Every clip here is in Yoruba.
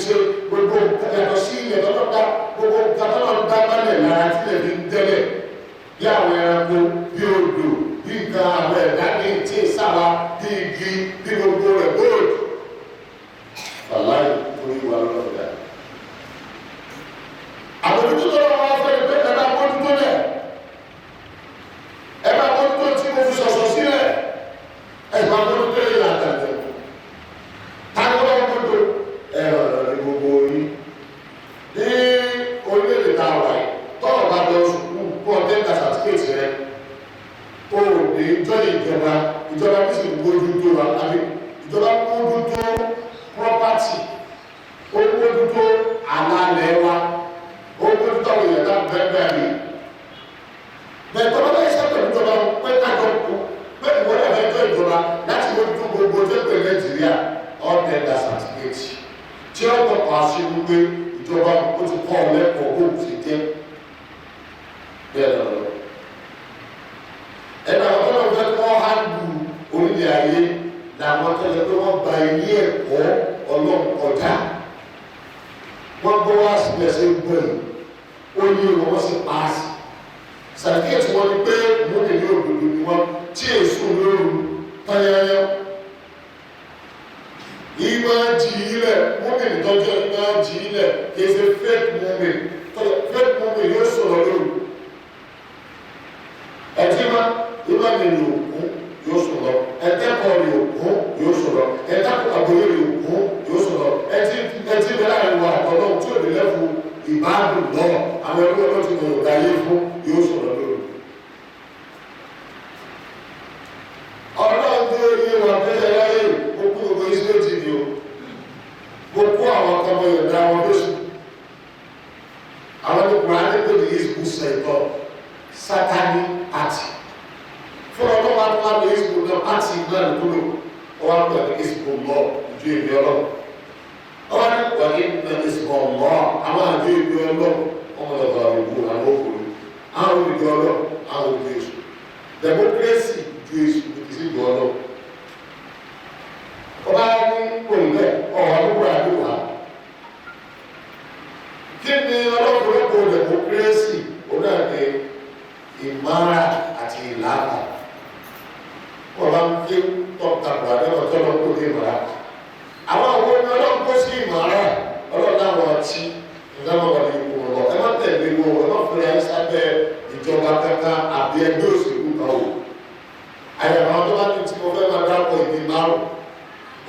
ṣe gbogbo yàtọ̀ sí ilẹ̀ tọ́tọ́ dá gbogbo kátọ́lọ́ ń dá bálẹ̀ lára tí lè fi ń tẹ́lẹ̀ bí àwọn ẹranko bí odò bí nǹkan àwọn ẹ̀dá ní tí ì sábà bí igi bí gbogbo rẹ̀ gold. Wàláyé orí wa lọ́wọ́ dá. Àbójútó tó lọ́wọ́ wá fẹ́ pé ẹ bá bójútó lẹ̀ ẹ bá bójútó tí mo fi sọ̀sọ̀ sílẹ̀ ẹ bá bójútó lẹ̀ àtàlẹ̀. Táwọn ọmọ gbogbo ẹ̀rọ ní gbogbo yìí ní orílẹ̀-èdè tá a wà yìí tọ́wọ́ bá lọ sùkúù kó ọdẹ gba sàtífíkèétì rẹ kó o ní jọ́lẹ̀ ìjọba bí sì ń bójútó wa àbí ìjọba bójútó property ó bójútó àlàálẹ̀ wa ó bójútó àwọn èèyàn náà bẹ́ẹ̀ ni bẹ́ẹ̀ tọ́lá bẹ́ẹ̀ ṣe pẹ̀lú ìjọba pé kájọ kú pé ìwọ́n náà fẹ́ jọ ìjọba láti bójútó gbogbo tó pè Nàìjíríà ọ̀dẹ gba sàtífíkèétì tí ó tọ́ka sí wípé ìjọba ó ti kọ́ ọ lẹ́kọ̀ọ́ bó ti jẹ́ bẹ́ẹ̀ lọ́wọ́ ẹ̀ka àwọn tó lọ fẹ́ kọ́ hàndù orílẹ̀ ayé làwọn tó lọ pé wọ́n gba ilé ẹ̀kọ́ ọlọ́run kọjá wọ́n gbọ́ wá sílẹ̀ sí gbẹ̀yìn ó ní wọ́n sì paasi sàtífíkèétì wọn ni pé múni ní òdodo ni wọ́n tí èso lóru tányányá ìmọ̀ jì ilẹ̀ múni nìtọ́jú ìmọ̀ jì ilẹ̀ kì í ṣe fake múmi yóò sọ̀rọ̀ lóru ẹtí ma ìmọ̀ mi ni òkú yóò sọ̀rọ̀ ẹ̀tẹ́kọ̀ọ́ ni òkú yóò sọ̀rọ̀ ẹ̀tẹ́kọ̀ọ́ àgbóyè ni òkú yóò sọ̀rọ̀ ẹtí bẹ́ẹ̀ láàrin wa àtọ̀nà tí ò ní lẹ́fu ìbáàdùn lọ àwọn ẹgbẹ́ ọlọ́tí mo yóò dáyé fún yóò sọ̀rọ̀ lóru. ọlọ́run tó yé wa bẹ́ẹ̀ láyé òkú gbogbo ìsírẹ́tì ni o gbogbo àwọn akọmọ yóò dá wọn lóṣù àwọn ní kùránì pé ní ìsìnkú sẹ̀tọ̀ sátani àti fún ọlọ́run wa tó wà ní ìsìnkú náà àti ìgbà nìkúrò ọwọ́ àgbà ní ìsìnkú lọ ìjọ ìbí ọlọ́run ọwọ́ ní wà ní ìsìnkú lọ àwọn àjọ ìbí ọlọ́run ọmọ ọ̀gá ògbó àwọn òkúrò àwọn ìbí ọlọ́run àwọn òbí èṣù democracy ju èṣù kìí sí ìbí ọlọ́run ọba ní òǹlẹ̀ ọ̀hún àdúgbò àdúgbò kí ni ọlọ́pọ̀lọpọ̀ democracy òun náà ní ìmára àti ìlànà wọ́n bá ń ké tọ́kàtà àdéhùn tọ́lọ́ kó ní ìmára àwọn àwọn ọmọ ọlọ́run kó sí ìmára ọlọ́run láwọn ọtí ìdáná wà ní ipò ọ̀rọ̀ ẹ má tẹ̀lé wọn ẹ má fẹ́rẹ̀ ayé sábẹ́ ìjọba kankan àbí ẹgbẹ́ òṣèlú kan o àyàrá àwọn tó bá ní tí mo fẹ́ máa dápọ̀ ìdí márùn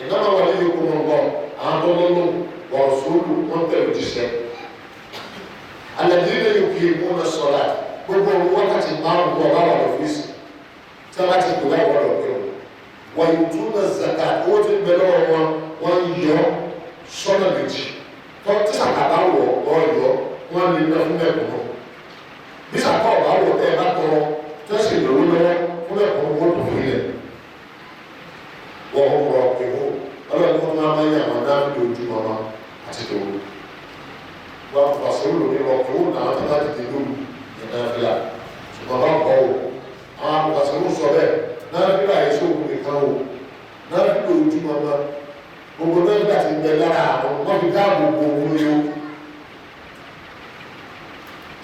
ìdáná wà ní ipò ọ̀rọ̀ àwọn tó lọ́lọ́ wọ̀ sóòlù wọ́n tẹ̀lé jíṣẹ́ alẹ́dìrí lè kí ìmú náà sọ̀rọ̀ gbogbo wákàtí márùn-ún ọba wà lọ́fíìsì tí a bá ti gbé wáyé wọ́n lọ pé wọ́n yóò tún náà zaka owó tí ń bẹ lọ́wọ́ wọn wọ́n yọ sọ́nà méjì tó tí sàkàbá wọ̀ ọ́ yọ wọ́n lè lọ fún ẹ̀kọ́ náà bí sàkà ọ̀bá wọ̀ ẹ̀ bá tọrọ tí wọ́n sì lòó lọ́wọ́ fún ẹ̀kọ́ náà wọ́n tó fi lẹ̀ wọ́n rọ ìwọ ọlọ́run wọn máa ń yà wọn náà ní ojúmọ́ àti tòun wọ́n pàṣẹ olùdó ọkùnrin náà tó bá ti di lóru nàfìlà ṣùgbọ́n bá kọ́ o àwọn amọ̀kàṣẹ́wò sọ bẹ́ẹ̀ nàfìlà èso òkú nìkan o nàfìlà ojúmọ́ náà gbogbo nàfìlà ti bẹ lára àwọn wọ́n fi dáàbò bo òun yó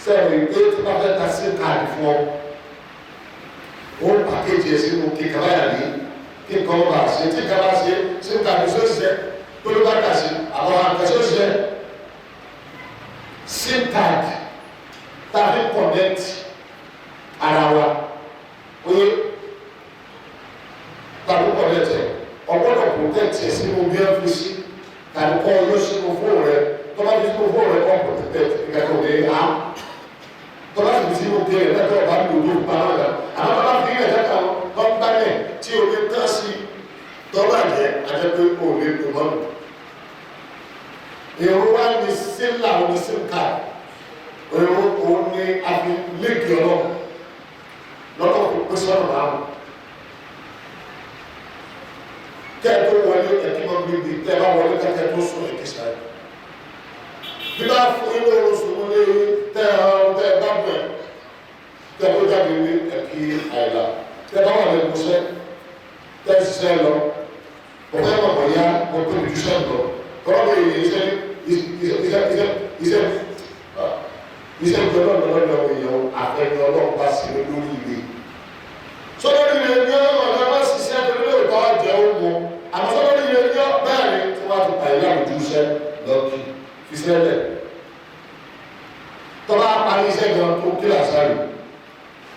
sẹ́wọ̀n ìgbé tí wọ́n fẹ́ ta sim káàdì fún ọ ó pàkéjì ẹ̀ sínú kíkà báyà ní kíkà ọba ṣe tí kíkà bá ṣe sim káàdì sọ ṣiṣẹ́ tó ló bá kà sí àwọn àkàṣe ṣiṣẹ́ sim káàdì tàbí connect ara wa oye tàbí connect ẹ ọgbọ́dọ̀ protect ẹ sínú bí ẹ fi sí tàbí kọ́ ọyọ́ sínú fóònù rẹ tọ́ba fi sínú fóònù rẹ kọ́ protect ìgbàgbọ́ ní ha tọ́ba fi sínú bí ẹ lẹ́tọ́ ọba mi ò ló pa náà dà àwọn bàbá fi ilẹ̀ jẹ́ka wọ́n bá yẹ tí o lè tán sí tọ́ba jẹ́ ajẹ́pẹ́ o lè tó mọ́nu èrò wa ní sílà ní sim card òun ni a fi léèkì ọlọ́run lọ́dọ̀ kò pé sọ́nà márùn kẹ́ẹ̀ tó wọlé ẹ̀kí máa gbégbé tẹ́ bá wọlé kẹ́kẹ́ tó sún ẹ̀kí sáré bí bá fún inú oṣù wọlé tẹ́ bá bẹ̀ tẹ́ tó jáde ní ẹ̀kí àìlà tẹ́ bá wà lẹ́nu iṣẹ́ tẹ́ ṣiṣẹ́ lọ ọ̀fẹ́ mọ̀mọ́ yá ọ̀pẹ́ ìdúṣẹ́ lọ tọ́lọ́ bẹ̀ yìí sí lórí ìwé. Sọ́dọ̀ ní ilé ní ọ̀nà máa ṣiṣẹ́ tó lè tọ́ jẹ́ ogun. Àmọ́ sọ́dọ̀ ní ilé ní bẹ́ẹ̀ ni tí wọ́n ti pa ìlú àwùjọ iṣẹ́ lọ́kì fi sílẹ̀. Tọ́ba parí iṣẹ́ gan tó kí làṣàrì.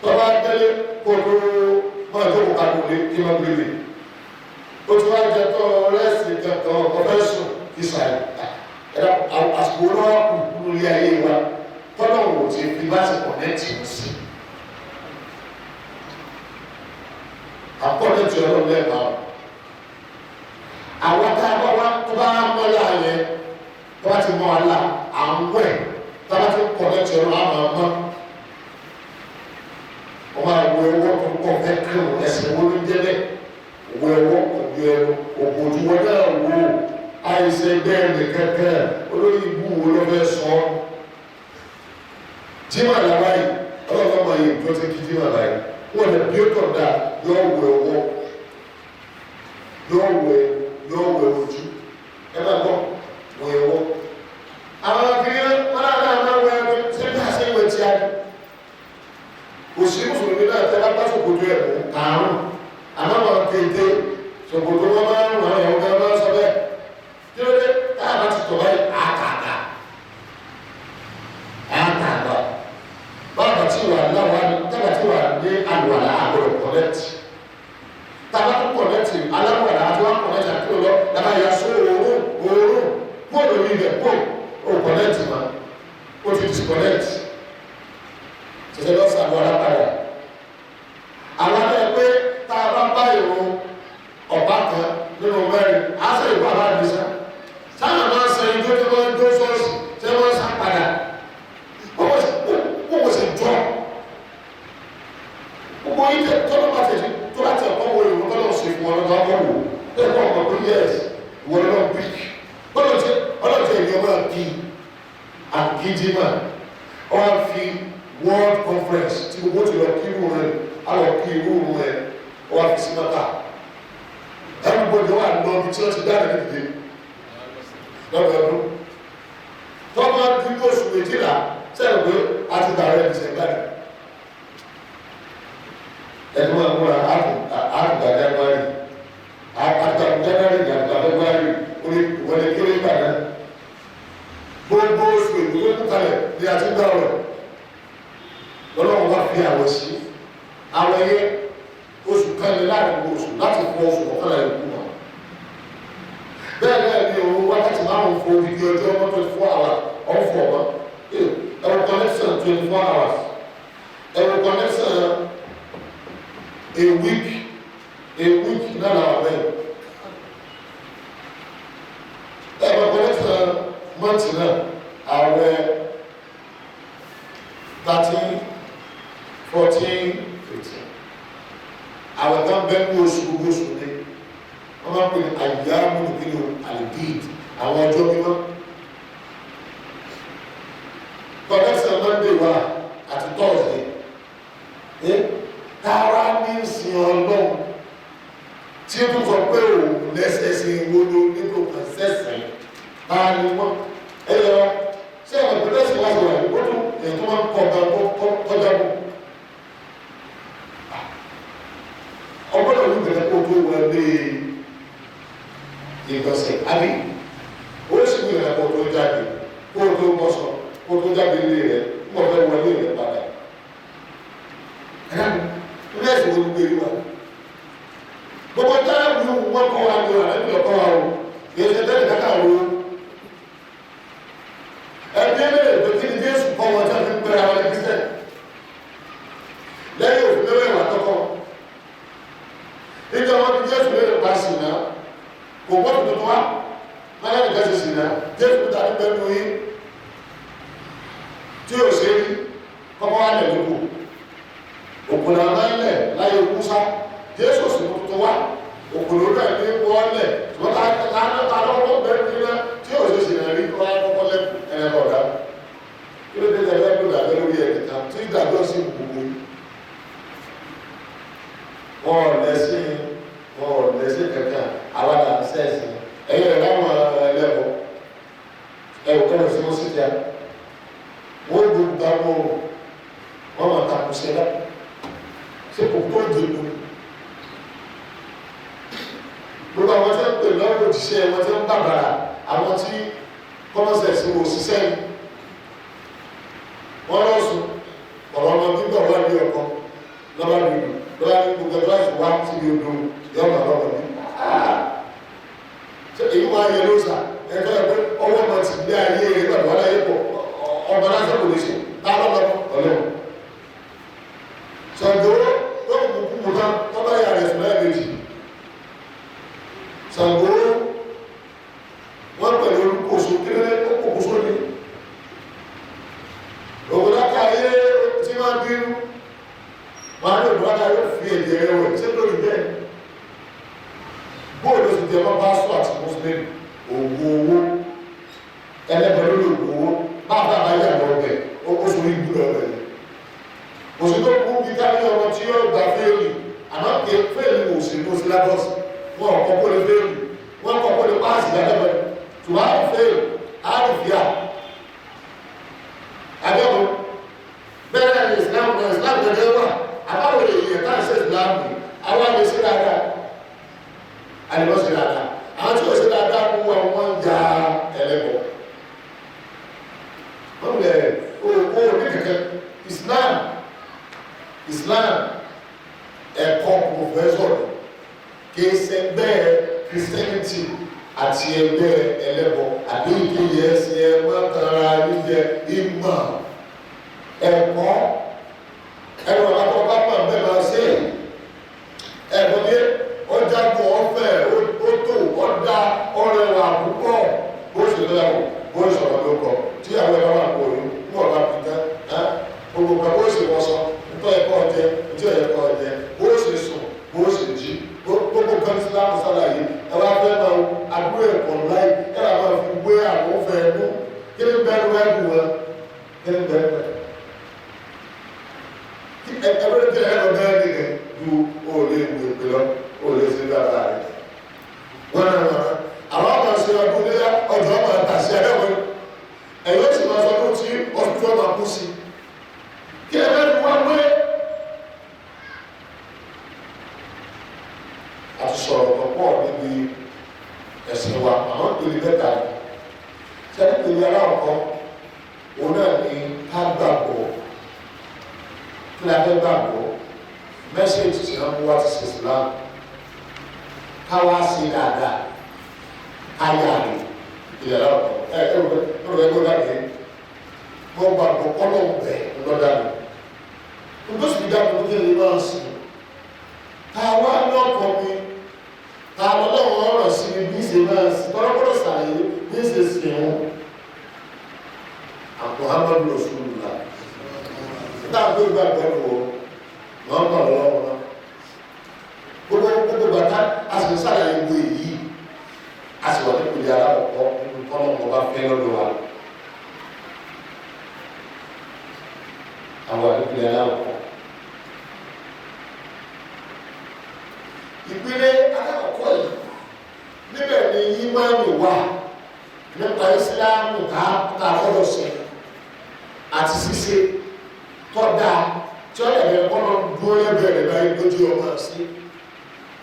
Tọ́ba délé kó tó máa jókòó kakúlé kí wọ́n gbé mi. Ó ti wá jẹ tó rẹ́sì kankan ọ̀fẹ́ sùn kí sàì. Àsìkò náà kù lórí ayé wa. Tọ́lọ̀ wò ti fi bá ti kọ̀nẹ́tì sí. Àkọ́nẹ́tì ọlọ́run lẹ́ẹ̀ma. Àwọn tá a bá wá tó bá mọ́lá yẹn tó bá ti mọ́ àlá à ń wẹ̀ tó bá ti kọ̀nẹ́tì ọlọ́run á máa mọ́. Wọ́n máa wo ẹwọ́ tó kọ̀ fẹ́ kírun ẹsẹ̀ wo ló ń jẹ́ bẹ́ẹ̀. Wo ẹwọ́ ọ̀dọ́ ẹnu òbòjú wọn náà wò àìsàn bẹ́ẹ̀ ní kẹ́kẹ́ olórí ibú wo ló fẹ́ sọ ọ́. Jimá làwáyé ọlọ́run máa yẹ tó ti kí jimá láyé wọ́n lè bí ó tọ̀ da yọ wọ ẹwọ́ yọ wọ ojú ẹ bá gbọ́ wọ ẹwọ́. Àwọn akínyẹ wọn náà náà máa wọ ẹwọ́ sẹ́ńtà sẹ́yìn tí a dùn. Òsì mùsùlùmí náà tẹ́ bá bá sòkòtò ẹ̀ mú kàrún àmọ́ wọn kéde sòkòtò wọn máa ń wọ ẹ̀wọ́ gan máa ń sọ bẹ́ẹ̀ kí ló dé táyà bá ti tọ̀ báyìí àtàtà. Báwo tí wà láwa tábà tí wà ní àlùwàlà àgbọ̀rọ̀ kọ̀lẹ́tì. Tábà tó kọ̀lẹ́tì aláwàlà àti wà kọ̀lẹ́tì àti òlọ́ dábàá yà sọ òórùn bóòlù mi bẹ̀ bóòlù kọ̀lẹ́tì ma ó ti disconnect. Ṣẹ̀ṣẹ̀ lọ sàlùwàlà padà. Àwọn ẹ̀ pé tá a bá bá ìrún ọ̀bá kan nínú mẹ́rin á sọ ìwà bá mi sá. Sáà máa ń sọ ìjó tó máa ń dó sọ́ọ̀sì tí wọ́n sá padà. Wọ́n sì jọ. Gbogbo yìí tẹ tọ́lọ́ bá tẹ̀sí tó láti ọ̀pọ̀ wo ìwọ̀n tọ́lọ́ sí fún ọlọ́dọ̀ ọmọ wò tẹ́lẹ̀ ọmọ pé yẹ́s ìwọ̀n lọ́wọ́ bí. Ọlọ́tẹ̀ ènìyàn máa kí àkíjímà wọ́n fi world conference tí gbogbo ti lọ kí irú rẹ̀ alọ̀ kí irú rẹ̀ wọ́n fi sí mọ́ta. Everybody wà lọ bí tí wọ́n ti dára nídìí lọ́dọọdún. Tọ́ba dúró oṣù méjìlá sẹ́yìn pé a ti dàrẹ́ ní sẹ́gbàdì. Ẹni máa múra àtùgbà January àtùgbà January ní àtùgbà February wọlé kéré ìbàdàn. Gbogbo oṣù èdè ló kú kalẹ̀ ní àti gbà rẹ̀. Lọ́lọ́run wá fi àwọ̀ sí. Àwọ̀ ẹyẹ oṣù kanlẹ̀ láàrin gbogbo oṣù láti fọ oṣù kọ̀ọ̀kan láì kú wọn. Bẹ́ẹ̀ náà ni òun wákàtí márùn-ún fún odidi ọjọ́ 24 hours ọ̀fọ̀ wọn. Our connection 24 hours. Our connection a week not our way. Our connection month now our 13, 14, 15. Our company goes today. I'm not going to Ayyubi nìkíni Al-Bid. Àwọn ọjọ́ mímọ́. Connection Monday wa àti Thursday. Tààrà ní ìsìn ọlọ́run tí ó tún sọ pé òun lẹ́sẹ̀sìn ìwòlò nínú kànsẹ́sìn táà ní wọ́n. Ẹyọ ṣé ẹ̀mọ̀ ìpínlẹ̀ sí wáṣọ wà ní ó tún èyí tó máa ń kọ́ ọ̀gá kọjá mú. Ọgbọ́dọ̀ ní ìbẹ̀rẹ̀ kó tó wọlé ìgbọ̀nsẹ̀ àbí ó sì ní ìrìnàkó tó jáde kó tó bọ́sọ̀ kó tó jáde ilé rẹ̀ mọ̀ fẹ́ wọlé rẹ̀ padà. Ilé ẹ̀sìn wo gbé wa? Gbogbo táyà wù wọ́n kọ́ wa ní ọ̀rẹ́ bí ọkọ̀ wa o, kì í ṣe tẹ́lẹ̀ kákà o. Ẹbí ẹlẹ́rẹ̀ pé kí ni Jésù kọ́ wọn tí a fi ń pẹ́ra wọn ní Kírísítẹ̀. Lẹ́yìn òfin lọ́wọ́ ìwà tọ́kọ̀. Nígbà wọn bí Jésù lè pa sí náà, kò gbọ́dọ̀ tuntun wá, máa lẹ́nu kẹ́sì sí náà, Jésù ta ní pẹ́ẹ́nu yín. Tí yóò ṣe rí, kọ́kọ́ wá lẹ̀ lóko. Òkùnà mẹ́lẹ̀ láyé Musa, Jésù sì mú tuntun wá, òkùnà rẹ̀ ní wọ́lẹ̀, ṣùgbọ́n ta lọ́wọ́ bẹ̀rẹ̀ nílẹ̀ tí yóò ṣe ṣìnà rí kọ́ akọ́kọ́ lẹ́kùn ẹ̀rọ̀dá. Kí ló dé tẹ̀lé ẹgbẹ́ ìdàgbẹ́ lórí ẹ̀kẹta tí ìdàgbẹ́ sí gbogbo? Wọ́n lẹ́sìn kankan, àwọn àṣẹ́sì, ẹ̀yẹ láwọn ẹlẹ́bọ̀, ẹ̀wọ̀ kọ́lọ̀ sí wọ́n sí jà, wọ́n gbogbo wọ́n máa takùn sí ẹ̀dá. ṣe kò tó dìbò gbogbo àwọn tí wọ́n pè lọ́wọ́ òjíṣẹ́ wọn tí wọ́n bàbàrà àwọn tí kọ́mọ́sẹ̀sì wò ṣiṣẹ́ ni wọ́n lọ sùn ọ̀rọ̀ ọmọ gbígbọ̀ wà ní ọkọ lọ́ba dùdù lọ́ba ní gbogbo ẹgbẹ́ láti wá sí ibi odò yọ̀ọ̀mà lọ́wọ́ ní. ṣé èyí wọ́n á yẹ lóṣà ẹ̀kọ́ ẹ̀kọ́ ọwọ́ ọmọ ti gbé ayé rẹ̀ gbàdúrà wọ́n láyé pọ̀ ọmọ láti kò lè ṣe táwọn lọ́wọ́ ọlọ́wọ́. Ṣàngó tó kù kú kú tán tọ́ba yà rẹ̀ sùn lẹ́ẹ̀mejì. Ṣàngó wọ́n pẹ̀lú olùkóso kéré okòkòso ni ògùnláka ayé tí wọ́n bínú wọ́n á ní ògùnláka yóò fi èdè rẹ̀ wẹ̀ tí lórí bẹ́ẹ̀ bóòlù sì jẹ́ wọ́n bá sọ àti mùsùlùmí ògùn owó ẹlẹ́bẹ̀ẹ́ lórí ògùn owó máa bá àbáyé àwọn ọbẹ̀ oṣù rí gbúdọ̀ ọbẹ̀ yìí òsì tó kú bí káyé ọmọ tí yóò gba fẹ́ẹ̀lì àmọ́ pé fẹ́ẹ̀lì wò sí ní sílábọ̀sì wọn kọ́ kó lè fẹ́ẹ̀lì wọn kọ́ kó lè páàsì dáadáa ṣùgbọ́n àwọn fẹ́ẹ̀lì á lè fi à àbẹ̀wò bẹ́ẹ̀ ni Islam gẹ́gẹ́ wà àbáwò èèyàn tá à ń ṣe Islam yìí àwọn àmì sí dáadáa àdìbò sí dáadáa àwọn tí ò sí dáadáa kú wọn wọ́n ń ja ẹlẹ́bọ̀ wọ́n lẹ̀ owó ní kẹ̀kẹ́ Islam ẹ̀kọ́ professor kì í ṣe ẹgbẹ́ Christianity àti ẹgbẹ́ ẹlẹ́bọ̀ àbí ìkéyẹ ẹsẹ̀ mọ́tara níjẹ ìmọ̀ ẹ̀kọ́ ẹ̀rọ àkọ́kọ́ bá bẹ́ẹ̀ máa ṣe ẹ̀kọ́ ní ọjà gbọ́ ọ̀fẹ́ ó tó ọ̀dà ọ̀rẹ́wà púpọ̀ bó ṣe lọ́wọ́ bó ṣọ̀rọ̀ ló kọ tí àwọn ẹ̀rọ wà kó ní wọ́n bá fi tán gbogbo kan bó ṣe wọ́sọ nítorí ẹ̀kọ́ ọ̀jẹ́ nítorí ẹ̀kọ́ ọ̀jẹ́ bó ṣe sùn bó ṣe jí gbogbo kan tí láti sálàyé ẹ wá fẹ́ máa àdúrà ẹ̀kọ́ láì ẹ wá máa fi gbé àwọn ọ̀fẹ́ ẹ̀kú kí ni bẹ́ẹ̀ ló ẹ̀kú wọn kí ni bẹ́ẹ̀ bẹ́ẹ̀ ẹgbẹ́ tí ẹ̀rọ bẹ́ẹ̀ nìkan ju òòlù ìwé ìpè lọ òòlù ìsìn dáadáa rẹ̀ wọ́n náà wọ́n náà àwọn ọmọ ṣe ọdún ní ọjọ́ ọmọ àtàṣe ẹ̀rẹ́wọ̀n ẹ̀yọ́ sì máa sọ fún tí ọdún ọmọ kú sí kí ẹgbẹ́ ni wọ́n gbé àti sọ̀rọ̀ tó pọ̀ níbi ẹ̀sìn wa àwọn ìpele mẹ́ta ni sẹ́ni ìpele aláwọ̀kọ́ òun náà ni ká gbàgbọ́ kí la fẹ́ gbàgbọ́ mẹ́sẹ̀jì tí wọ́n mú wá ti ṣe Islam ká wá sí dáadáa káyà rẹ̀ ìpele aláwọ̀kọ́ ẹ̀rọ dàbí mo gbàgbọ́ kọ́lọ̀ bẹ̀ lọ́dà mi tó sì dá mi kí ni máa sìn káwá lọ́kọ̀ mi káwá lọ́wọ́ ọ̀rọ̀ sí mi bí ṣe máa sìn tọ́lọ́pọ̀lọ́ sàlàyé bí ṣe sìn wọn Muhammadu Rasulullah nígbà tó gbàgbọ́ lọ́wọ́ wọ́n bọ̀ lọ́wọ́ náà gbogbo bàtà a sì ń sàlàyé gbogbo èyí a sì wà nípìnlẹ̀ aláwọ̀ nínú kọ́nà ọba fẹ́ lọ́dọ̀ wa àwọn nípìnlẹ̀ aláwọ̀ ìpínlẹ̀ alákọ̀ọ́kọ́ yìí níbẹ̀ ni yí máa ń wà nípa Ìsìláàmù ká gbọ́dọ̀ ṣe àti ṣíṣe tọ́da tí ó lẹ̀lẹ̀ kọ́nà dúró lẹ́bẹ̀rẹ̀ báyìí lójú ọmọ sí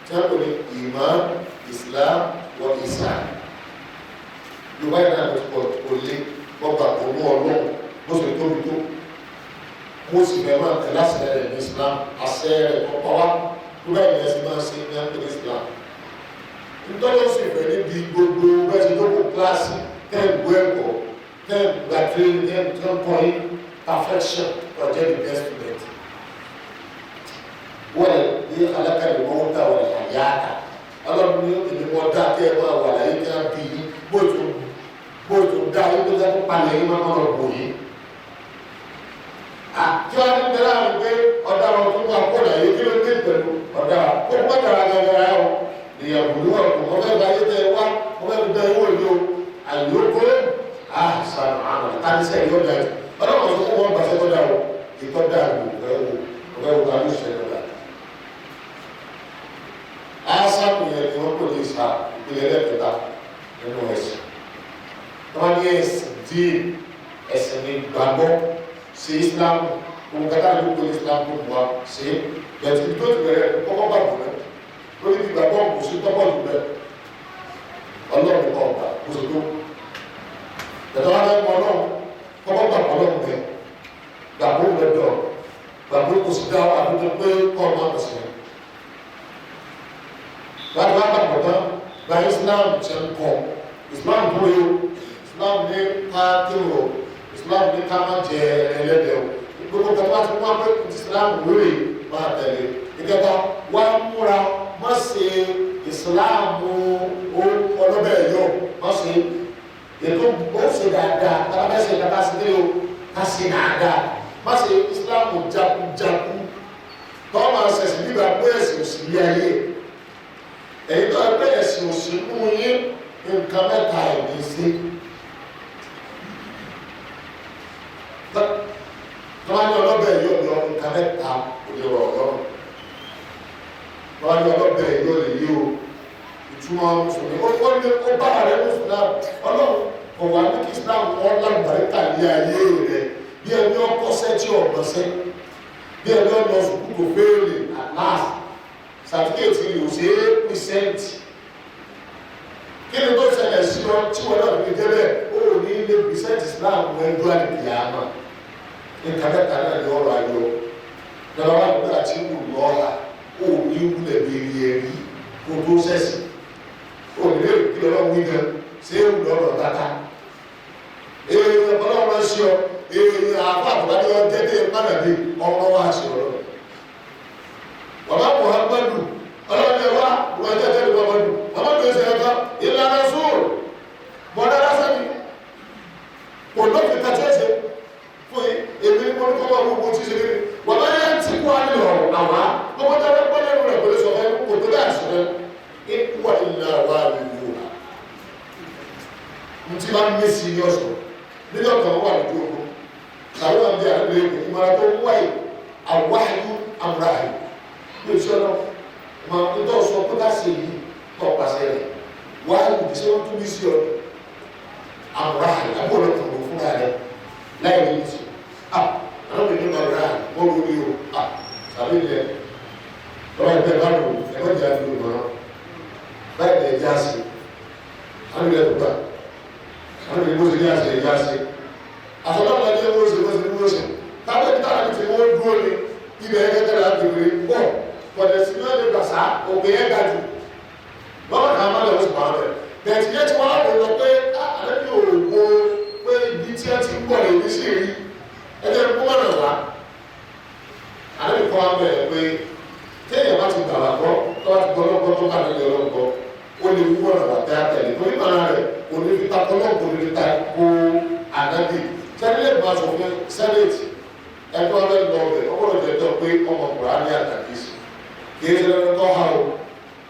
tí a kò ní Iman Islam wọ Islam yorùbá yìí náà lọ́pọ̀ kò lé ọgbà kò mú ọlọ́run bó ṣe tóbi tó mo sì fẹ́ máa tẹ̀lé àṣẹ rẹ̀ ní Islam àṣẹ rẹ̀ kọ́kọ́ wá yorùbá yìí náà sì máa ṣe ní àpẹẹrẹ Islam nítorí ó sì fẹ́ níbi gbogbo bẹ́ẹ̀ ṣe tó kó kíláàsì tẹ́ẹ̀gbọ́ ẹ̀kọ́ tẹ́ẹ̀gbà tírénì tẹ́ẹ̀kọ́ yín perfection ọjọ́ the best student wọ́n ní alákàlẹ̀ wọ́n dá wọ́n àyáàkà ọlọ́run ní ìdíwọ́ dá kí ẹ máa wà láyé kí á bí yín bóòtù dá yín tó dá tó palẹ̀ yín máa máa bò yín. àti wọn ní bẹ́ẹ̀ láàrin pé ọ̀dà wọn tó máa kó láyé kí ló dé pẹ̀lú ọ̀dà kó pàtàkì àgàgàrà ọ̀ ìyàwó ní wọn kò wọ́n fẹ́ bá yé tẹ wá wọ́n fẹ́ bá yín wò ní o àyókò sànù àmọ̀ àtàlísẹ̀ yóò dájú ọlọ́run tó kọ́ wọn bá fẹ́ tó dá o ìtọ́ dá o ọ̀gá ló ṣẹlẹ̀ ọ̀gá. Asapu yẹn ni wọ́n kò ní ìsà ìpìlẹ̀ lẹ́kẹ̀ta nínú ẹ̀sìn. Wọ́n ní ẹ̀sìn díẹ̀ ẹ̀sìn ní gbàgbọ́ sí Islam òun kàtà ló kó Islam tó wá sí bẹ̀tì tó ti bẹ̀rẹ̀ kọ́kọ́ bá bọ̀ náà lórí ti gbàgbọ́ kò sí tọ́pọ̀ jù bẹ́ẹ̀ ọlọ́run kọ́ ọ̀gá kò sí tó ẹ̀tọ́ wá lẹ́nu ọlọ́run kọ́kọ́ gbà ọlọ́run bẹ́ẹ̀ gbàgbọ́ lọ́dọ̀ gbàgbọ́ kò sí dá àdúgbò pé kọ́ ọmọ àbẹ̀sẹ̀ láti wá gbàgbọ́ tán gba Islam ṣe ń kọ́ Islam tó yẹ Islam ní ká kéwò Islam ní ká má jẹ ẹlẹ́dẹ̀ o gbogbo kẹfà tí wọ́n pẹ́ Islam lórí máa tẹ̀lé ìkẹta wá múra má ṣe Islam ọlọ́bẹ̀ yọ má ṣe ètò ó ṣe dáadáa tábà ṣe kàkà sí ní o ká ṣe dáadáa má ṣe Islam jagunjagu tó máa ṣẹ̀ṣẹ̀ nígbà pé ẹ̀sìn òsì ní ayé èyí tó ẹgbẹ́ ẹ̀sìn òsì mú yín nǹkan mẹ́ta ẹ̀mí sí tọ́wọ́n ní ọlọ́bẹ̀ yóò lọ nǹkan mẹ́ta òdìrọ̀ ọlọ́run tọ́wọ́n ní ọlọ́bẹ̀ yóò lè yí o ìtumọ̀ mùsùlùmí ó ní ó bá rẹ̀ mùsùlùmí ọlọ́run kò wá ní kí Islam wọn lágbàríkà ní ayé rẹ̀ bí ẹni ọkọ̀ṣẹ́ tí ọ̀gbọ̀nsẹ́ bí ẹni ọ̀nà sùkúù tó fẹ́ẹ̀lì àláàsì sàtíkẹ́ẹ̀tì yóò ṣe é písẹ́ǹtì kí ni tó ṣẹlẹ̀ sí ọ tí wọ́n náà fi débẹ̀ ó ní ilé písẹ́ǹtì Islam ẹjọ́ àdìyàmà nǹkan mẹ́ta náà ni ọ̀rọ̀ ayọ̀ lọ́wọ́ wà nígbà tí wù lọ́ọ̀la ó ní wúlẹ̀ bèrè ẹ̀rí kó tó sẹ́sì ó ní lè kí lọ́wọ́ wí gan ṣé wù lọ́rọ̀ tata èèyàn ọlọ́run ṣe ọ èèyàn àbá àbúrádé ọ jẹ́jẹ́ mánàdé ọmọ wa ṣe ọ̀rọ̀ bàbá Muhammadu ọlọ́run ẹ̀ wá wọ́n jẹ́jẹ́ Muhammadu Muhammadu ẹ̀ ṣe ẹ̀ka ìlànà sùúrù bọ́dá lásán ni kò lófin kàtẹ́ẹ̀ṣe èmi ní wọ́n kọ́ wọ́n gbogbo tí ṣe kéré wọ́n bá yẹn tí kó alẹ́ ọ̀rọ̀ àwa gbogbo tí wọ́n gbọ́ lẹ́nu rẹ̀ kò lè sọ fẹ́ kò tó dáa sọ fẹ́ ikú àìlà wà lójú wa ntí máa ń mé sí ní ọ̀sọ̀ nínú ọ̀kan wà lójú ogun àwọn àbí àdúgbò èkó ìmọ̀ràn tó wáyé àwáyú àmúráyé ní oṣù ọ̀nà mà ń tọ́ sọ pé ká ṣe yìí tọ́ pàṣẹ rẹ̀ wáyé ìdíṣẹ́ wọn tún bí sí ọ̀nà àmúráyé àbúrò kan ló fúnra rẹ̀ láì ní ìtì àwọn ènìyàn náà rà wọ́n lórí o sàbí ilẹ̀ lọ́wọ́ ẹgbẹ́ bá lò ẹgbẹ́ ìjà lò mọ́ báyìí lè já sí àwọn ilẹ̀ tó gbà àwọn ènìyàn bó ṣe ní àṣẹ ìjà sí àtọ́lọ́pàá ní owó ṣe wọ́n ṣe ní wọ́n ṣe tábẹ́ tí táwọn ti wọ́n dúró ní ibẹ̀ ẹgbẹ́ tẹ́lẹ̀ láti rí pọ̀ pọ̀dẹ̀ sí náà lè gbàsá òkè yẹn ga jù lọ́wọ́ náà má lọ́wọ́ sí máa bẹ̀ bẹ̀ẹ̀tì yẹn ti wọ́n á lọ pé àlẹ́ mi ò wo pé ibi tí ẹ ti ń bọ̀ lè ní sí rí ẹjẹ́ kó wọ́n náà wá àlẹ́ mi kọ́ wá bẹ̀rẹ̀ pé téèyàn bá ti gbàgbà gbọ́ tó bá ti gbọ́ lọ́gbọ́ tó bá nílẹ̀ ọlọ́gbọ́ ó lè wú ọ̀nà wà tẹ́ àtẹ̀lé torí màá rẹ̀ kò ní fi ta kọ́lọ́ kò ní fi ta kó àdábì sẹ́nẹ́lẹ̀ bá sọ fún sẹ́nẹ́tì ẹjọ́ rẹ̀ lọ bẹ̀ ọgbọ́dọ̀ jẹ́ tọ́ pé ọmọ Kùránì àtàkì sí kì í ṣe lẹ́nu tó hà ó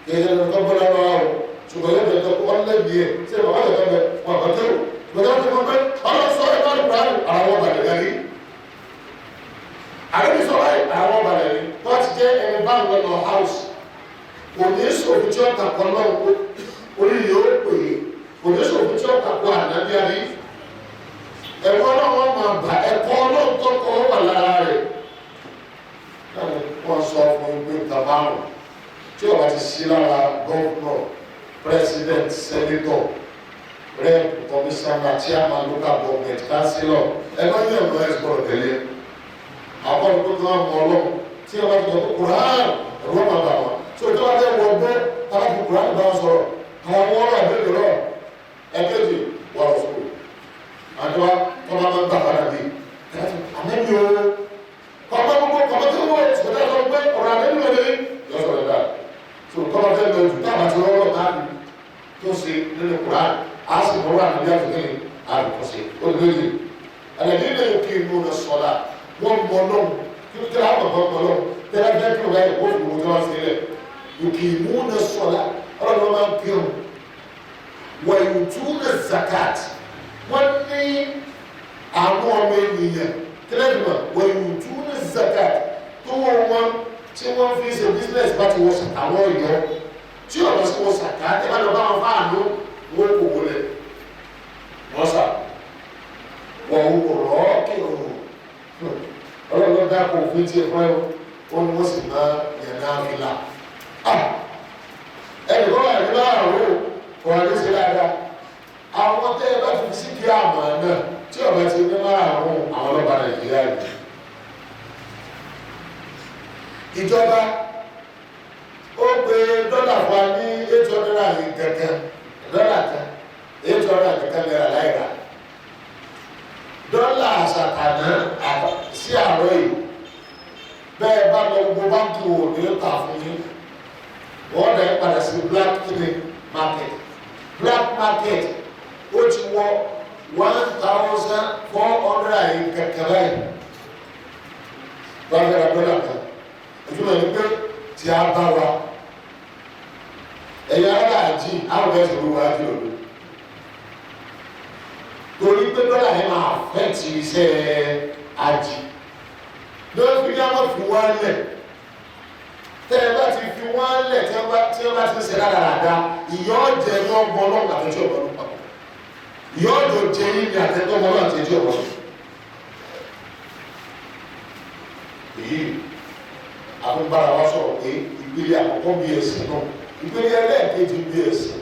kì í ṣe lẹ́nu tó bọ́lá lọ́wọ́ ó ṣùgbọ́n yóò jẹ́ tọ́ wọ́n lẹ́bi ẹ̀ ṣé bàbá yóò tọ́ bẹ̀ wọ́n àbọ̀tẹ́ ò gbọ́dọ̀ tó mọ̀ pé ọlọ́sọ ẹ̀ka Kùránì àwọn balẹ̀ gẹ́gẹ́ àrẹ́bí sọ̀rọ̀ àwọn balẹ̀ rí tó ti jẹ́ ẹni bá ń lọ house kò ní sòfin tí ó takọ̀ náà orí yóò pè é kò ní sòfin tí ó takọ̀ ànábíàrí ẹ̀kọ́ náà wọ́n máa bà ẹ̀kọ́ náà tọ́kọ̀ wà lára rẹ̀ láti wọ́n sọ fún ìgbé tàbáwọn tí ó bá ti sí lára gọ́ọ̀nọ̀ president senator rep commissioner chairman local government councillor ẹgbẹ́ yẹn lọ ẹ̀sìkọ̀rọ̀ tẹ̀lé àwọn olùkọ́ náà mọ̀ ọlọ́run tí wọ́n bá ti dọ̀kọ̀ Kùránì ẹ̀rọ máa bà wọ́n tí o tí wọ́n fẹ́ wọ gbọ́ tàbí fi Kùránì bá wọn sọ̀rọ̀ àwọn ọ̀rọ̀ àbẹ́lẹ̀ rọ̀ ẹ̀kẹ́jì wà lọ sọ̀rọ̀ àjọwá tó máa ń gbà padà bí àmẹ́bí o kọ́mọ́ gbogbo kọ́mọ́ tí wọ́n sọ̀rọ̀ sọ pé ọ̀rọ̀ àmẹ́bí rẹ̀ lé yọ sọ̀rọ̀ dà tó kọ́mọ́ fẹ́ lọ jù tábà tí wọ́n náà tó ṣe nínú Kùránì á sì mọ̀ wà níbi àfikún àbùkọ́sẹ̀ ó lé lè ẹ̀lẹ́dínlẹ̀ yóò kí inú rẹ̀ sọ̀rọ̀ wọ́n mọ̀ náà kí ló tẹ́lá àpapọ̀ mọ̀ náà tẹ́lá bẹ́ẹ̀ kí ló bá yẹ kó fún mi wọ́n sílẹ̀ yòókì ìmúna sọ̀lá ọlọ́run máa ń kírun wọ̀nyùtúnà zakat wọ́n ní àwọn ọmọ ènìyàn tẹ́lẹ̀dùmọ̀ wọ̀nyùtúnà zakat tó wọ́n wọn tí wọ́n fi ṣe business bá ti wọ́n ṣàtàwọ̀ ọ̀yọ́ tí ọ̀rọ̀ sí wọ́n ṣàkà tẹ́ bá lọ bá wọn fáànù wọ́n kò wọlé wọ́n sà wọ́n rọ̀ kírun ọlọ́run fẹ́ kó òfin tiẹ̀ fún ẹ ó ní wọ́n sì máa yẹn náà fi là. ẹnì kan wà ní láàárọ̀ kò wá ní sí dáadáa àwọn tẹ́ ẹ bá fi sí kí àmọ́ náà tí ọ̀bẹ ti ní láàárọ̀ àwọn ọlọ́pàá Nàìjíríà yìí. ìjọba ó pe dọ́là fún wa ní $800 kẹ̀kẹ́ dọ́là kan $800 kẹ̀kẹ́ náírà láìra dọ́là àṣàkàná sí àárọ̀ yìí bẹ́ẹ̀ bá lọ gbogbo báńkì wò ní ó ta fún yín wọ́n dẹ̀ padà sí black market ó ti wọ 1,400 kẹ̀kẹ́ báyìí báńkì ra dọ́là kan ìtumọ̀ ní pé tí a bá wa ẹ̀yà ara àjí àwọn bẹ́ẹ̀ sọ̀rọ̀ wá jù lọ torí pé dọ́là yẹn máa fẹ́ ti iṣẹ́ àjí lórí fi ní a máa fi wọ́n lẹ̀ tẹ́ ẹ bá ti fi wọ́n lẹ̀ tí wọ́n bá ti ń ṣe dáradára ìyọ́ jẹ ní ọgbọ́n náà àtẹ̀jọ́ ọgbọ́n náà papọ̀ ìyọ́ jọ jẹ yín ní àtẹ̀jọ́ ọgbọ́n náà àtẹ̀jọ́ ọgbọ́n náà èyí àtúnbára wa sọ̀rọ̀ pé ìpele àkọ́kọ́ bí ẹ̀sìn náà ìpele ẹlẹ́ẹ̀kejì bí ẹ̀sìn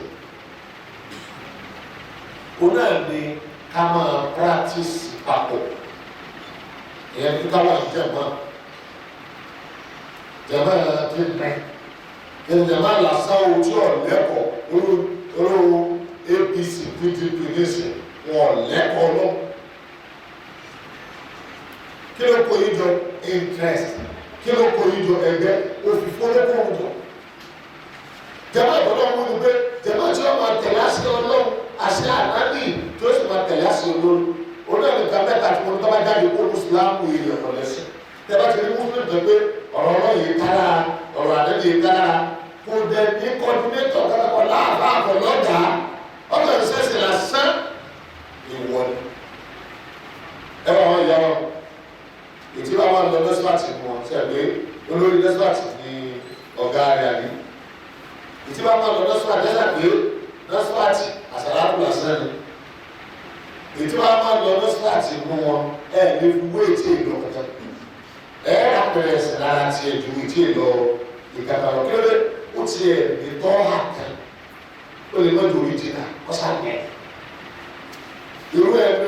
ó náà ní ká máa practice papọ̀ ìyẹn ní ká wà ní jẹ̀mọ́ jẹ̀mọ́ làásán ojú ọ̀lẹ́kọ̀ọ́ oró APC PDP nation wọn ọ̀lẹ́kọ̀ọ́ lọ kí ló kó yí jọ interest kí ló kó yí jọ ẹgbẹ́ òfìfó lọ́kọ̀ ọ̀dọ́ jẹ̀mọ́ ìbọ̀dọ̀ wọn ni pé jẹ̀mọ́ tí wọ́n máa tẹ̀lé àṣẹ Ọlọ́run àṣẹ ànábì tí ó sì máa tẹ̀lé àṣẹ olórí olórí nǹkan mẹ́ta tí wọ́n bá jáde kó mùsùlùmí yìí lọ́kọ̀ lẹ́sìn tẹ́lá ti rí mùsùlùmí tó pé ọ̀rọ̀ Ọlọ́run yìí kára ọ̀rọ̀ ànábì yìí kára kò dẹ̀ ní kọ́dínétọ̀ kọ́kọ́ láàbá àkọlọ́dà ọ̀gá ìṣẹ̀ṣẹ̀ lásán ìwọ ni ẹ bá wọn yà wọn ètí bá wọn lọ lọ́sípàtì wọn ṣẹ̀gbẹ́ olórí lọ́sípàtì ní ọ̀gá rẹ̀ àní ètí bá wọn lọ lọ́sípàtì ṣẹ̀gbẹ́ lọ́sípàtì àṣàlátù lásán ni ètí bá wọn lọ lọ́sípàtì mú wọn ẹ lè fi wé ètí ìlú kankan ẹ àpẹẹrẹ ẹsẹ̀ lára tiẹ̀ ju ètí ìlú ìkàkà lọ kí ló dé ó tiẹ̀ lè tọ́ àkàn ó lè mọ́jú orí jìnnà ọ̀sán yẹn irú ẹ̀ ní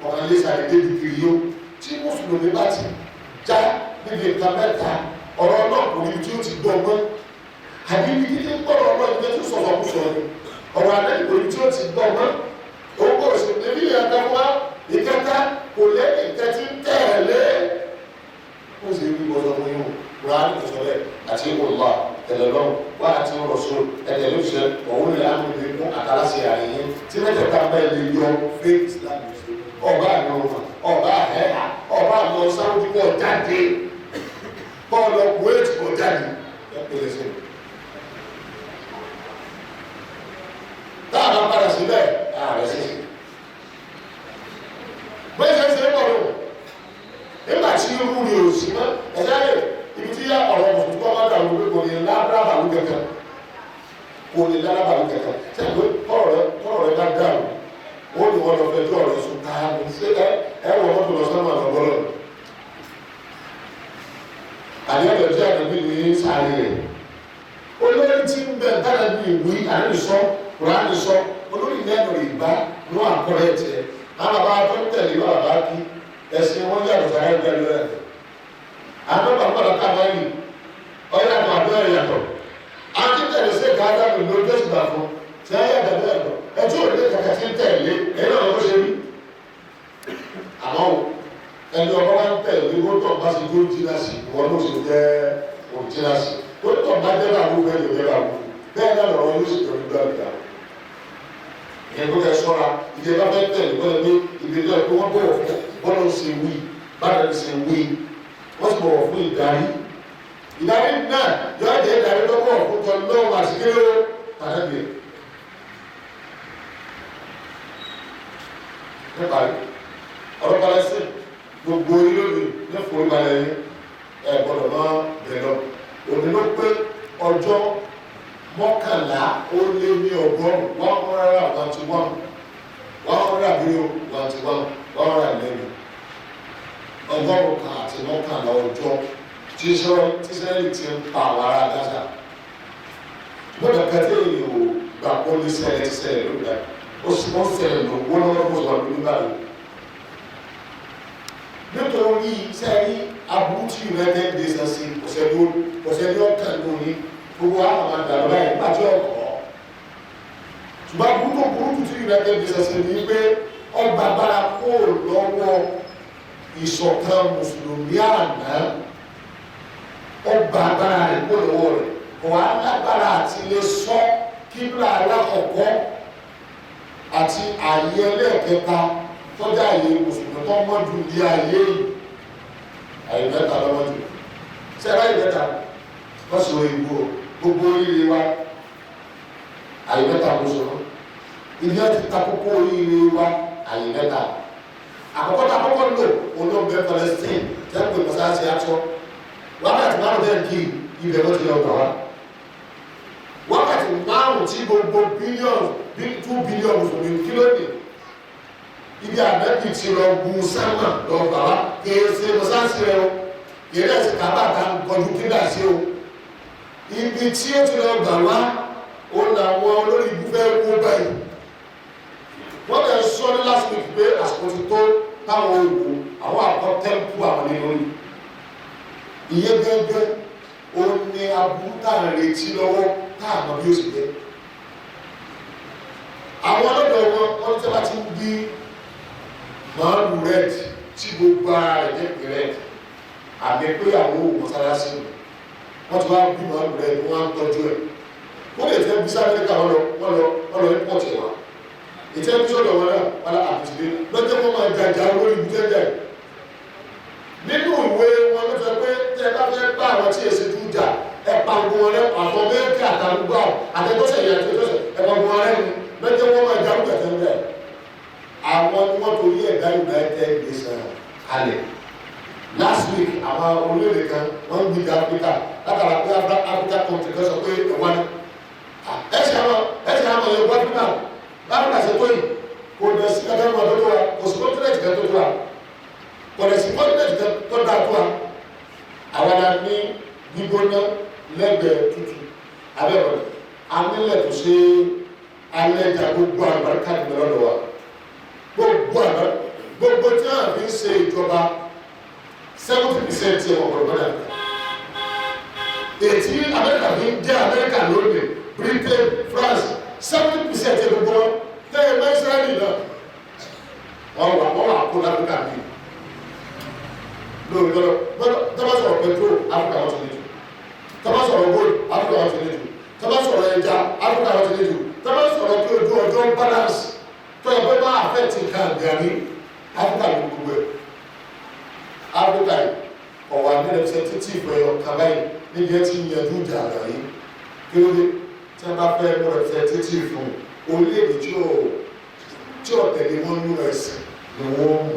ọ̀kan lè sàlẹ̀ débi kiri yó tí mùsùlùmí bá ti já níbi nǹkan mẹ́ta ọ̀rọ̀ náà kò ní tí ó ti gbọ́ mọ́ àbí ibi títí ń gbọ́dọ̀ ọ̀rọ̀ ìgbẹ́ tó sọ̀rọ̀ kú sọ̀rọ̀ ọ̀rọ̀ àdéhùn kò ní tí ó ti gbọ́ mọ́ òun kò sì ní bí ìyàtọ̀ wá ìkẹta kò lé ìkẹtí tẹ̀lé ó sì rí gbọ́dọ̀ mú yóò rà á nìkan sọ̀rọ̀ àti ìwòlá tẹ̀lẹ́lọ́run wá àti ọ̀rọ̀ṣọ́ ẹ̀tẹ̀lẹ́ṣẹ́ òun lè láwọn ìlú fún àkàràṣe àyè tí mẹ́tẹ̀ẹ̀ta bẹ́ẹ̀ lè yọ fake Islam ọba àyọ̀mọ̀ ọba àhẹ́hà ọba àmọ́ sáwọ́dí pọ̀ jáde bọ́ọ̀lù kuwait pọ̀ jáde ẹ̀pẹ̀lẹ̀ sí táàbà padà síbẹ̀ ààrẹ sí bẹ́ẹ̀ ṣe pọ̀ lọ nígbà tí irú ni ò sí mọ́ ẹ̀dá rẹ̀ ibi tí ọ̀rọ̀ mọ̀tò tó bá dàrú pé kò ní lábàlú kẹ̀kẹ́ sẹ́gbẹ́ tọ́rọ̀ rẹ̀ bá dàrú wọ́n ní wọ́n lọ fẹ́ tó ọ̀rọ̀ sùn káà ní ṣé ẹ wọ́n mọ́tò lọ sọ́nà àgbọ̀lọ̀ àdéhùn tí àdébí ní sáré rẹ̀ olórí tí ń bẹ dára bí ìwé àrísọ kùránì sọ olórí lẹ́nu ìgbà ní àkọrẹ́ tiẹ̀ àwọn bàbá tó ń tẹ̀lé bàbá kí ẹ̀sìn wọn yàtọ̀ sára ẹgbẹ́ lọ́rẹ̀ àwọn bàbá ká máa yìí ọ̀yà àtọ̀ àbẹ́rẹ́ yàtọ̀ àti tẹ̀lé sí gáàdá mi ló dé ìgbà fún tí wọ́n yàtọ̀ bẹ́ẹ̀ lọ ẹjọ́ òde kàkà tí ń tẹ̀lé ẹ̀rọ ọ̀rọ̀ ṣe rí àmọ́ ẹni ọba wa ń tẹ̀lé wọ́n tọ̀ bá ṣe tó jìnnà sí wọn ló ṣe jẹ́ òjìnnà sí wọ́n tọ̀ bá jẹ́ bá wú bẹ́ẹ̀ lè jẹ́ bá wú bẹ́ẹ̀ náà lọ́wọ́ yóò sì tọ́ nígbà nígbà ẹ̀kọ́ kẹ́ sọ́ra ìjẹba bẹ́ẹ̀ tẹ̀lé wọ́n ní ìgbésẹ̀ pé wọ́n bọ̀wọ̀ fún bọ́lá ṣe wí bára ṣe wí wọ́n sì bọ̀wọ̀ fún ìdarí náà yóò jẹ́ ìdarí lọ́wọ́ fún tọ́ lọ́wọ́ àti kéré tàbí nípa ọ̀rọ̀ balẹ̀sí gbogbo ilé-ìwé ní forúbalẹ̀ yìí ẹ̀ gbọ́dọ̀ máa bẹ̀rẹ̀ lọ òní ló pé ọjọ́ mọ́kànlá ó lé ní ọgọ́rùn-ún 111 ọgọ́rùn-ún kan àti àti mọ́kànlá ọjọ́ tí Ísírẹ́lì ti ń pa àwọn ará Gaza. Gbọ́dọ̀ kẹ́tẹ́ yìí ò gbà kó ní ṣẹlẹ̀ ti ṣẹlẹ̀ lórí ẹ̀ ó sì wọ́n ṣẹlẹ̀ lọ́wọ́ lọ́wọ́ bó sọ̀rọ̀ nígbà yìí. Nítorí sẹ́yìn aburú tí United Nations ṣe ọ̀sẹ̀ ní ọ̀kan lónìí gbogbo àwọn àgbàdo báyìí nígbà tí ọkọ̀. Ṣùgbọ́n burúkú tí United Nations ṣe ní pé ọgbà agbára kó lọ́wọ́ ìṣọ̀kan mùsùlùmí àná ọgbà agbára rẹ̀ kó lọ́wọ́ rẹ̀ kò wá lágbára àti lè sọ kíbla alákọ̀ọ́kọ́ àti ààyè ẹlẹ́ẹ̀kẹta tọ́jà ààyè mùsùlùmí tó mọ́jú ilé ayé yìí ààyè mẹ́ta lọ́wọ́jú sẹ́rà ìbẹ́ta lọ́sọ̀rọ̀ ìgbò gbogbo oríire wa ààyè mẹ́ta ló sọ̀rọ̀ ìdí ọtí takókó oríire wa ààyè mẹ́ta àkọ́kọ́ lò olóògbé Palestine tẹ́kùn ìpàsáṣẹ́ àtọ́ wákàtí márùn tẹ́ kí ibẹ̀ wọ́n ti lọ gbà wá wákàtí márùn tí gbogbo bílíọ̀nù 2 bílíọ̀nù mùsùlùmí kí ló dé ibi àbẹ́bí ti lọ gun sánmà lọ gbà wá kìí ṣe mọ́sáàsì rẹ o kìí dẹ̀ sí kábàtà kọjú kíndà sí o ibi tí ó ti lọ gbà wá ó làwọn olórí ibùfẹ́ wó báyìí wọ́n lè sọ ní last week pé àsìkò ti tó táwọn òwò àwọn àkọ́ tẹ́ǹpù àwọn nínú rí ìyẹn gẹ́gẹ́ ó ní aburú táà ń retí lọ́wọ́ táà mọ̀ bí ó sì jẹ́ àwọn ọlọ́dọ̀ wọn tẹ́ bá ti ń bí màálù red tí gbogbo ara rẹ̀ jẹ́ pé red àmì pé àwọn òwò mọ́sálásí wọ́n ti wá bí màálù red wọ́n á ń tọ́jú ẹ̀ wọ́n lè fẹ́ bí sí Amẹ́ríkà wọ́n lọ import ẹ̀ wá ìtẹ́ bí sọ́dọ̀ wọn náà wọ́n àbùtìlé lọ́jọ́ wọn máa jàjà lórí ibùdẹ́jẹ́ nínú ìwé wọn ló sọ pé tẹ́ bá fẹ́ bá àwọn tí èsì tún jà ẹ̀pà gbogbo wọn rẹ̀ àwọn mẹ́kà àtàlùgbà àtẹ́tọ́sẹ̀ yìí àtẹ́tọ́sẹ̀ ẹ̀pà gbogbo wọn rẹ̀ ni lọ́jọ́ wọn máa jà lókè tẹ́lẹ̀ àwọn ni wọ́n torí ẹ̀dá United Nations kalẹ̀ last week àwọn orílẹ̀-èdè kan wọ́n ń gbìjà Áfíríkà látara pé Áfíríkà country kan sọ pé ẹ̀wọ́n ni ẹ̀sìn àwọn Yorùbá Áfíríkà láàrín àṣetó yìí kò dẹ̀ sí kẹtẹ́ wọn tó tó wa kò sí kọ́ńtínẹ̀tì kan tó tó wa kò dẹ̀ sí kọ́ńtínẹ̀tì kan tó dáa tó wa àwọn náà ní gbígbóná lẹ́gbẹ̀ẹ́ tútù abẹ́rẹ́ amílẹ̀ tó ṣe alẹ́jà gbogbo àgbàríkà ní lọ́dọ̀ wa gbogbo tí wọ́n fi ń ṣe ìjọba 70% ti ẹ̀wọ̀n pọ̀lọpọ̀ náà ètí Amẹ́ríkà fi ń jẹ́ Amẹ́ríkà lónìí Britain France 70% ti gbogbo tẹ́yẹ bá Ísírẹ́lì náà wọ́n wà kó láfíríkà bí lórí lọ́dọ̀ tọ́bá sọ̀rọ̀ petrol Áfíríkà wọ́n ti lè jù tọ́bá sọ̀rọ̀ gold Áfíríkà wọ́n ti lè jù tọ́bá sọ̀rọ̀ ẹja Áfíríkà wọ́n ti lè jù tọ́bá sọ̀rọ̀ kí ojú ọjọ́ balance tọ́yẹ pé bá àfẹ́tì kan gàrí Áfíríkà ló gbogbo ẹ̀ Áfíríkà ọ̀wà ní representative ẹ̀yọ kàbáyì níbi ẹ̀ ti yẹjú ìjà àgbáyé kí ló dé tí wọ́n bá fẹ́ mú representative fún orílẹ̀-èdè tí ó tẹ̀lé wọn ní ẹ̀sìn ni wọ́n mú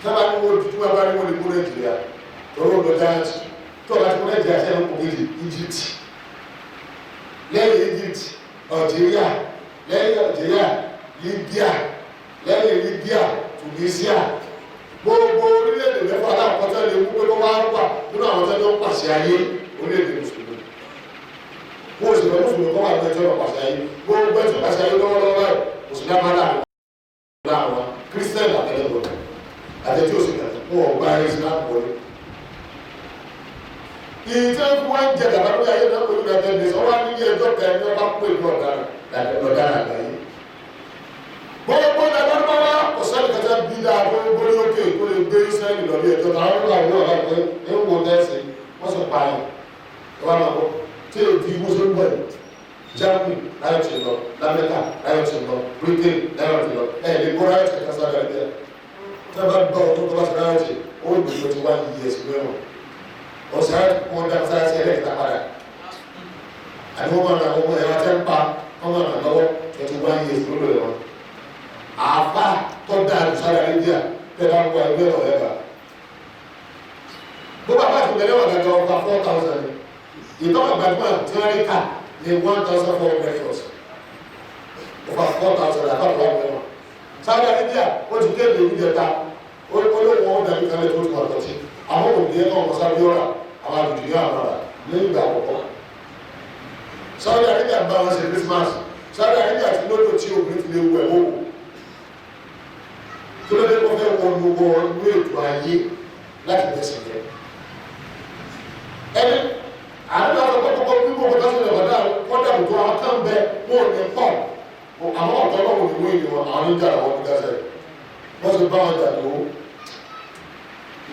sábà ní wọ́n dúdú wá bá ní wọ́n lè mú Nàìjíríà tọ́rọ lọ dáàtì tó ọ̀gá tí wọ́n Nàìjíríà sẹ́nu kò méjì Egypt lẹ́yìn Egypt Algeria lẹ́yìn Algeria Libya lẹ́yìn Libya Tunisia gbogbo orílẹ̀-èdè mẹ́fà aláàkọ́tẹ́ lè mú pé kó wá wà nínú àwọn tẹ́jọ́ pàṣẹ ayé orílẹ̀-èdè mùsùlùmí wọ́n sì lọ́wọ́ mùsùlùmí kọ́ wà ní ẹjọ́ pàṣẹ ayé gbogbo ẹjọ́ pàṣẹ ayé lọ́wọ́lọ́wọ́ ẹ̀ mùsùlùmí àmàlà àwọn kírísítẹ́nì àtẹ́lẹ́gbọ̀n àtẹ́tí òsì kàtà wọ́n ọgbà Islam wọlé ìjẹ́ fún wọn jẹ dàbà lórí ayé náà pẹ̀lú ẹgbẹ́ ọwọ́ nílé ẹjọ́ kẹ́ ẹni ọba pè ní ọ̀daràn àgbáyé gbogbo dàbà wá ọ̀sán kẹta bí dáa gbogbo ní òkè tó lè gbé Israẹli lọ bí ẹjọ́ náà wọ́n wà wọ́n wà pé ń wo tẹ́sí wọ́n sì pa ẹ̀ wọ́n máa bọ́ tí èyí tí wọ́n sì ń bọ̀ ẹ̀ Germany láyọ̀ tí lọ lamẹ́ta láyọ̀ tí lọ Britain láyọ̀ tí lọ ẹ̀ lè gbọ́ láyọ̀ tí kásá rẹ̀ dẹ́ tí wọ́n bá gbọ́ ọdún tó bá ti láyọ̀ tí ó gbèsè tí wọ́n yí ẹ̀sìn mẹ́wọ̀n ọ̀sán wọn dá sára sí ẹlẹ́kìtà padà àti wọ́n máa ọmọ ẹ̀rọ tẹ́ ń pa wọ́n máa lọ́wọ́ 21 years lórí ẹ̀rọ àfá tó dá àdùsára India tẹ́lá ń wọ ẹgbẹ́ ọ̀rẹ́ bá gbogbo àpá àti ìbẹ̀rẹ̀ wà gàgà ọkọ̀ 4,000 ìtọ́wọ̀ gbajúmọ̀ tí wọ́n rí ká ní 1,400 euros over 4,000 àpapọ̀ ọmọ ẹ̀wọ̀n Saudi Arabia ó ti kéde ìjẹta olóòwò dàbí kan lè tó ti máa tọ́tí àwọn òbí ẹ̀ náà mọ̀sá bí ọ̀rà àwọn àdùdì ní àmàrà ní ìgbà àkọ́kọ́. Saudi Arabia bá wọn ṣe Christmas Saudi Arabia ti lódò tí obìnrin ti lè wọ ẹ̀wọ̀ wò tó lóde kó fẹ́ wọ gbogbo ọdún ètò ayé láti bẹ̀sẹ̀ jẹ́. Ẹni àdúrà tó kọ́kọ́ bí gbogbo tó ṣe lọ́dà wọ́n dàbò tó àwọn kan bẹ wọn ò ní pọ̀ àwọn ọ̀tọ́ náà wò ní wọ́n ènìyàn àwọn oníjà àwọn oníjà sẹ́yìn wọ́n ti bá wọn jà tó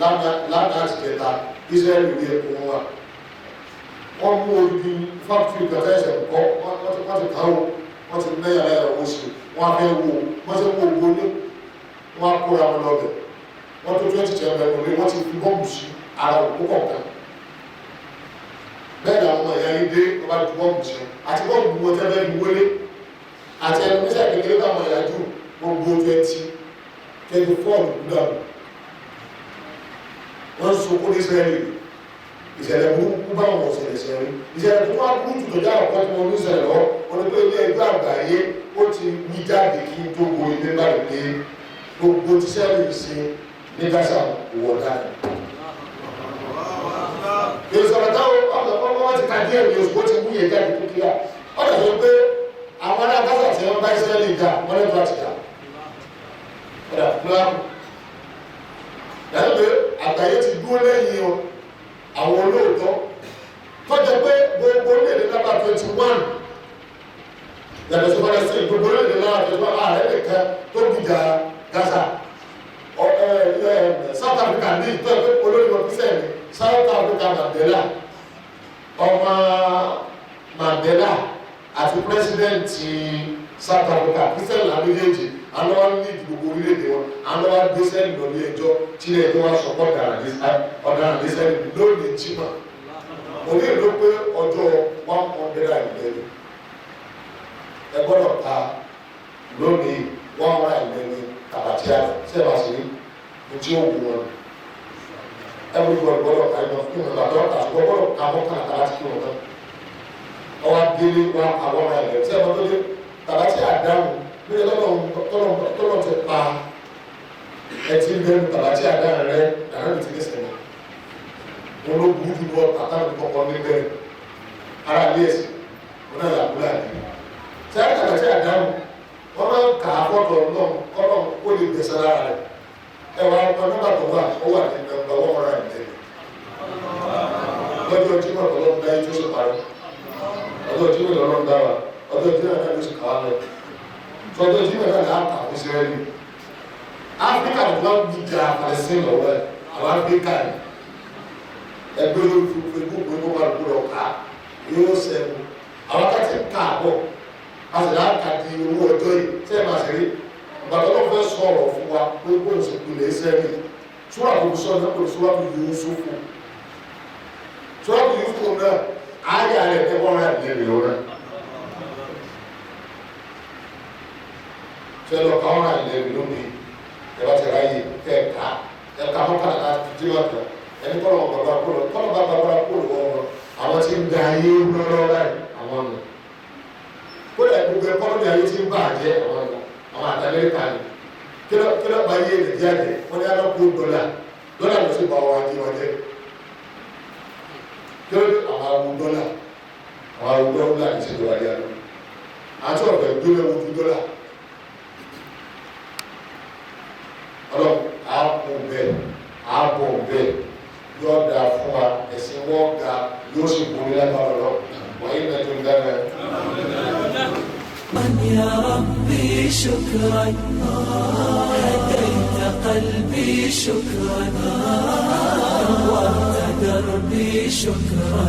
lánàá àti kẹta Israẹli rí ẹkùn wọn wà wọ́n mú odidi fáktírì kẹta ẹsẹ̀ kọ́ wọ́n ti káwọ́ wọ́n ti náyà láyà owó sí wọ́n á fẹ́ wo wọ́n ti wo gbóni wọ́n á kóra wọn lọ́bẹ̀ wọ́n tó 20 chẹ́mbẹ̀ lórí wọ́n ti fi bọ́ọ̀mù sí ara òkú kọ̀ọ̀kan bẹ́ẹ̀ ni àwọn ọmọ ìyá yìí dé wọ́n bá ti bọ́ọ̀mù sí àti bọ́ọ̀mù wọn tẹ́lẹ̀ ní wọlé àti ẹnu níṣẹ́ kékeré káwọn ìyá jù gbogbo 24 nígbà wọ́n ń sokó ní Israẹli ìṣẹ̀lẹ̀ burúkú bá wọn ṣẹlẹ̀ ṣẹlẹ̀ ìṣẹ̀lẹ̀ tó wá burú jù tó já ọ̀pọ̀ tí wọ́n ní ìṣẹ̀lẹ̀ lọ wọn ni pé ilé ẹgbẹ́ àgbáyé ó ti wí jáde kí n tó wo ilé báyìí pé gbogbo tí sẹ́ẹ̀lì ṣe ní Gaza wọ̀ dáadáa. ìṣẹ̀lẹ̀ táwọn ọmọ wọn ti ka díẹ̀ ní oṣù tó ti wúyè jáde tó kíá wọ́n dẹ̀ sọ pé àwọn ará Gaza tí wọ́n bá Israẹli jà wọ́n lẹ́tọ́ àti jà ọ̀dà fúlàmù yàtọ̀ pé àgbáyé ti dúró lẹ́yìn o àwọn olóòótọ́ tọ́jọ́ pé gbogbo orílẹ̀-èdè lábà 21 yàtọ̀ sí Palestine gbogbo orílẹ̀-èdè lábà 21 ààrẹ nìkan tó gbìjà Gaza South Africa ní ìtọ́ pé olórí wọn kíṣẹ́ ní South Africa Mandela àti president South Africa kíṣẹ́ làbíyèjì àwọn wá ní gbogbo orílẹ̀-èdè wọn àwọn wá gbé sẹ́yìn lọ ní ẹjọ́ tí ilé ẹjọ́ wá sọ̀kọ́ ọ̀daràn ní sẹ́yìn lónìí Jímọ̀ òní ló pé ọjọ́ 111 ẹ gbọ́dọ̀ ta lónìí 111 tàbátí àná tí ẹ bá ṣe ní tí ó wù wọn everybody gbọ́dọ̀ ta iná fún ìmọ̀ àtọ́ àtúgbọ́ gbọ́dọ̀ ta mọ́kànlá tàbátí kí wọ́n tán ọwọ́ délé wọn àwọn ọmọ ẹ̀rẹ́ tí ẹ bá tó dé tàbátí àdáhùn bí tọ́lọ̀ ti pa ẹtí lẹ́nu tàbátí àdáhùn rẹ dáná ní ti ní sẹ́yìn wọn ló burú jù lọ àtàwọn ìkọ̀kọ̀ ní bẹ́ẹ̀ ara ilé ẹ̀sìn wọn náà làbúlà ní tí a tàbátí àdáhùn wọn máa ń kà á fọ́tọ̀ náà kọ́nà ó lè gbèsè lára rẹ ẹwà ọmọ nígbà tó wà ó wà ní nọ́mbà wọn rà ní tẹ́lẹ̀ lọ́jọ́ tí wọn tọ́lọ́ ń dá yìí tó ṣe parí ọjọ́ tí wọn lọ́rọ́ ń dá wa ọjọ́ tí wọn ló ṣe kà á lọ tọ́jọ́ tí wọn náà kà á ṣe rẹ́ ni Áfíríkà tó bá ń gbìjà Palestine lọ́wọ́ ẹ̀ àwọn Áfíríkà ni ẹgbẹ́ lórí Facebook pé kó máa gbúdọ̀ ká yóò sẹ́nu àwọn akẹ́tì ká àbọ̀ a sì láǹkà di owó ọjọ́ yìí tẹ́ ẹ̀ máa ṣe rí ìbàdàn náà fẹ́ sọ̀rọ̀ fún wa pé kó o sì pilẹ̀ sẹ́ni súwà tó sọ náà kò súwà tó yóò sófò súwà tó yóò fò náà ayé rẹ̀ ẹ̀kọ́ rẹ̀ lè rí ọ̀rẹ́ tẹ́lọ̀ káwọn rẹ̀ lè rí lónìí ẹ̀rọ ti ráyè ẹ̀ka mọ́kànlá láti jí ọ̀tọ̀ ẹni kọ́ lọ́wọ́ bàbá kúrò kọ́lọ́ bá bàbá kúrò wọ́n àwọn tí ń da ayé lọ́rọ́ láì àwọn nù kódà gbogbo ẹ̀kọ́ lórí ayé tí ń bà jẹ́ àwọn nù àwọn àtàlẹ́ríkà ni kílọ̀ bá yé nàìjíríà jẹ wọ́n ní alákó dọ́là ló sì bá wọn ajé wọn jẹ kílọ̀ ní àwọn awo dọ́là ní ìṣèjọba ayé àná àti ọ̀fẹ́ gbélé wọn ju dọ́là ọlọ́run ààbò bẹ́ẹ̀ yóò da fún wa ẹ̀sìn wọ́n ga yóò sì borí lágbára lọ wọ́n yìí nàìjọ dáná. يا ربي شكرا هديت قلبي شكرا نورت دربي شكرا